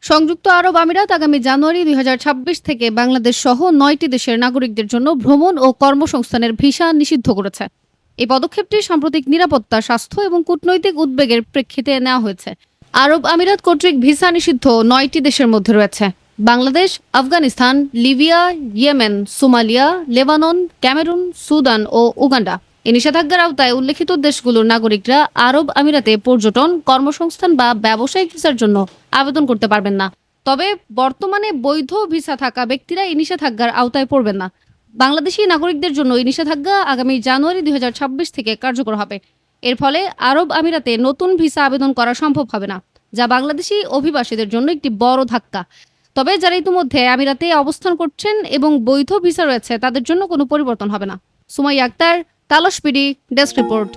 সংযুক্ত আরব আমিরাত আগামী জানুয়ারি ২০২৬ থেকে বাংলাদেশ সহ ৯টি দেশের নাগরিকদের জন্য ভ্রমণ ও কর্মসংস্থানের ভিসা নিষিদ্ধ করেছে। এই পদক্ষেপটি সাম্প্রতিক নিরাপত্তা, স্বাস্থ্য এবং কূটনৈতিক উদ্বেগের প্রেক্ষিতে নেওয়া হয়েছে। আরব আমিরাত কর্তৃক ভিসা নিষিদ্ধ ৯টি দেশের মধ্যে রয়েছে Bangladesh, Afghanistan, Libya, Yemen, Somalia, Lebanon, Cameroon, Sudan ও উগান্ডা। এই নিষেধাজ্ঞার আওতায় উল্লেখিত দেশগুলোর নাগরিকরা আরব আমিরাতে পর্যটন, কর্মসংস্থান বা ব্যবসায়িক ভিসার জন্য আবেদন করতে পারবেন না। তবে বর্তমানে বৈধ ভিসা থাকা ব্যক্তিরা এই নিষেধাজ্ঞার আওতায় পড়বেন না। বাংলাদেশি নাগরিকদের জন্য এই নিষেধাজ্ঞা আগামী জানুয়ারি ২০২৬ থেকে কার্যকর হবে। এর ফলে আরব আমিরাতে নতুন ভিসা আবেদন করা সম্ভব হবে না, যা বাংলাদেশি অভিবাসীদের জন্য একটি বড় ধাক্কা। তবে যারা ইতিমধ্যে আমিরাতে অবস্থান করছেন এবং বৈধ ভিসা রয়েছে তাদের জন্য কোনো পরিবর্তন হবে না। সুমাইয়া আক্তার, তালস পিডি, ডেস্ক রিপোর্ট।